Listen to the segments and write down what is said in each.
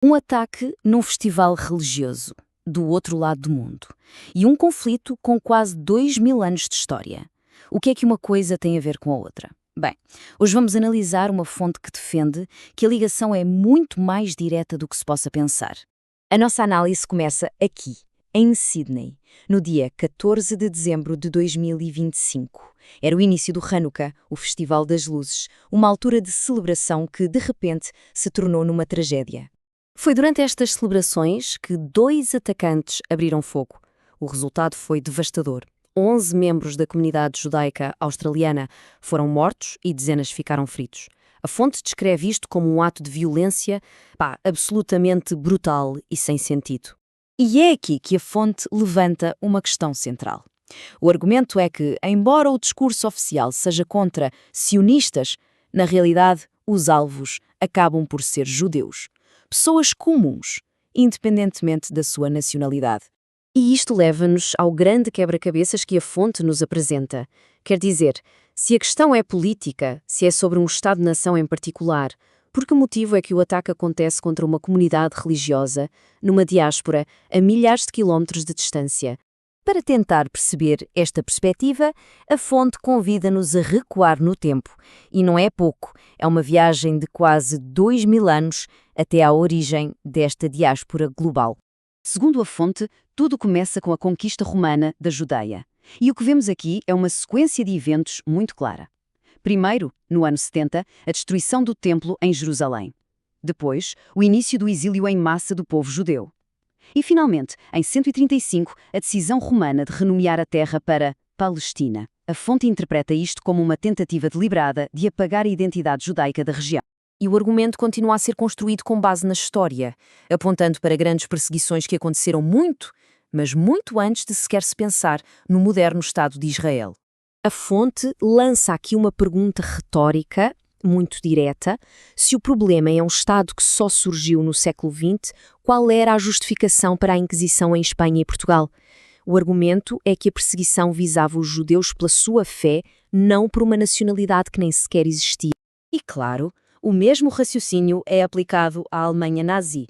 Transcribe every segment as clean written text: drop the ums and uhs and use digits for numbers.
Um ataque num festival religioso, do outro lado do mundo, e um conflito com quase 2000 anos de história. O que é que uma coisa tem a ver com a outra? Bem, hoje vamos analisar uma fonte que defende que a ligação é muito mais direta do que se possa pensar. A nossa análise começa aqui, em Sydney, no dia 14 de dezembro de 2025. Era o início do Hanukkah, o Festival das Luzes, uma altura de celebração que, de repente, se tornou numa tragédia. Foi durante estas celebrações que 2 atacantes abriram fogo. O resultado foi devastador. 11 membros da comunidade judaica australiana foram mortos e dezenas ficaram feridos. A fonte descreve isto como um ato de violência, absolutamente brutal e sem sentido. E é aqui que a fonte levanta uma questão central. O argumento é que, embora o discurso oficial seja contra sionistas, na realidade, os alvos acabam por ser judeus. Pessoas comuns, independentemente da sua nacionalidade. E isto leva-nos ao grande quebra-cabeças que a fonte nos apresenta. Quer dizer, se a questão é política, se é sobre um Estado-nação em particular, por que motivo é que o ataque acontece contra uma comunidade religiosa, numa diáspora, a milhares de quilómetros de distância? Para tentar perceber esta perspectiva, a fonte convida-nos a recuar no tempo. E não é pouco, é uma viagem de quase 2000 anos até à origem desta diáspora global. Segundo a fonte, tudo começa com a conquista romana da Judeia. E o que vemos aqui é uma sequência de eventos muito clara. Primeiro, no ano 70, a destruição do templo em Jerusalém. Depois, o início do exílio em massa do povo judeu. E, finalmente, em 135, a decisão romana de renomear a terra para Palestina. A fonte interpreta isto como uma tentativa deliberada de apagar a identidade judaica da região. E o argumento continua a ser construído com base na história, apontando para grandes perseguições que aconteceram mas muito antes de sequer se pensar no moderno Estado de Israel. A fonte lança aqui uma pergunta retórica, muito direta: se o problema é um Estado que só surgiu no século XX, qual era a justificação para a Inquisição em Espanha e Portugal? O argumento é que a perseguição visava os judeus pela sua fé, não por uma nacionalidade que nem sequer existia. E claro, o mesmo raciocínio é aplicado à Alemanha nazi.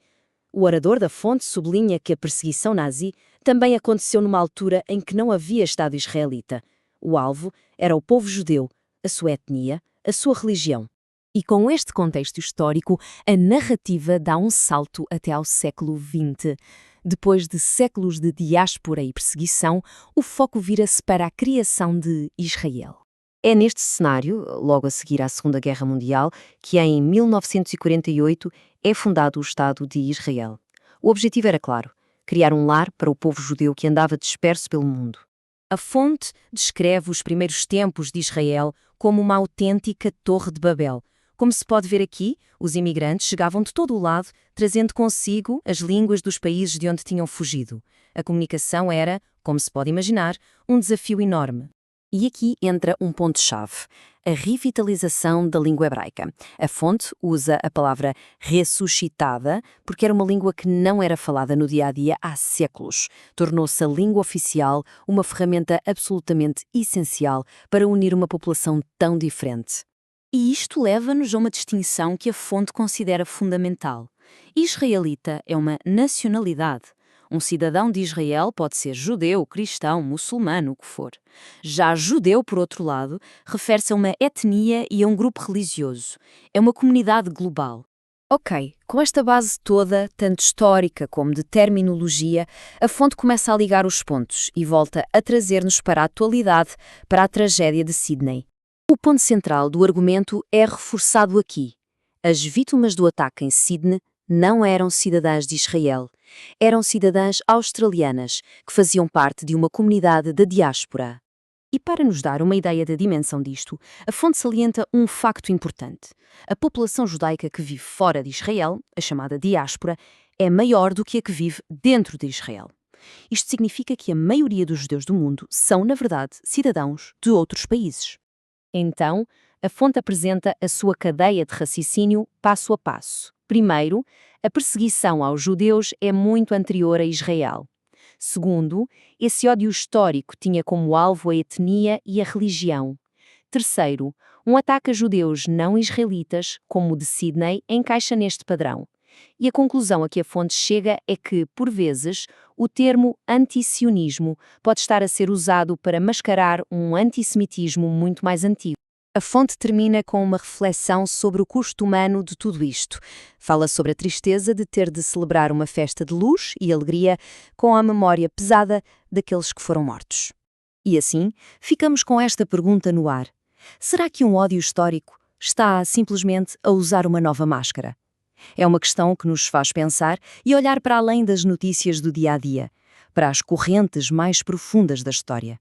O orador da fonte sublinha que a perseguição nazi também aconteceu numa altura em que não havia Estado israelita. O alvo era o povo judeu, a sua etnia, a sua religião. E com este contexto histórico, a narrativa dá um salto até ao século XX. Depois de séculos de diáspora e perseguição, o foco vira-se para a criação de Israel. É neste cenário, logo a seguir à Segunda Guerra Mundial, que em 1948 é fundado o Estado de Israel. O objetivo era claro: criar um lar para o povo judeu que andava disperso pelo mundo. A fonte descreve os primeiros tempos de Israel como uma autêntica Torre de Babel. Como se pode ver aqui, os imigrantes chegavam de todo o lado, trazendo consigo as línguas dos países de onde tinham fugido. A comunicação era, como se pode imaginar, um desafio enorme. E aqui entra um ponto-chave: a revitalização da língua hebraica. A fonte usa a palavra ressuscitada porque era uma língua que não era falada no dia-a-dia há séculos. Tornou-se a língua oficial, uma ferramenta absolutamente essencial para unir uma população tão diferente. E isto leva-nos a uma distinção que a fonte considera fundamental. Israelita é uma nacionalidade. Um cidadão de Israel pode ser judeu, cristão, muçulmano, o que for. Já judeu, por outro lado, refere-se a uma etnia e a um grupo religioso. É uma comunidade global. Ok, com esta base toda, tanto histórica como de terminologia, a fonte começa a ligar os pontos e volta a trazer-nos para a atualidade, para a tragédia de Sydney. O ponto central do argumento é reforçado aqui. As vítimas do ataque em Sydney não eram cidadãs de Israel. Eram cidadãs australianas que faziam parte de uma comunidade da diáspora. E para nos dar uma ideia da dimensão disto, a fonte salienta um facto importante. A população judaica que vive fora de Israel, a chamada diáspora, é maior do que a que vive dentro de Israel. Isto significa que a maioria dos judeus do mundo são, na verdade, cidadãos de outros países. Então, a fonte apresenta a sua cadeia de raciocínio passo a passo. Primeiro, a perseguição aos judeus é muito anterior a Israel. Segundo, esse ódio histórico tinha como alvo a etnia e a religião. Terceiro, um ataque a judeus não israelitas, como o de Sydney, encaixa neste padrão. E a conclusão a que a fonte chega é que, por vezes, o termo antisionismo pode estar a ser usado para mascarar um antissemitismo muito mais antigo. A fonte termina com uma reflexão sobre o custo humano de tudo isto. Fala sobre a tristeza de ter de celebrar uma festa de luz e alegria com a memória pesada daqueles que foram mortos. E assim, ficamos com esta pergunta no ar. Será que um ódio histórico está simplesmente a usar uma nova máscara? É uma questão que nos faz pensar e olhar para além das notícias do dia a dia, para as correntes mais profundas da história.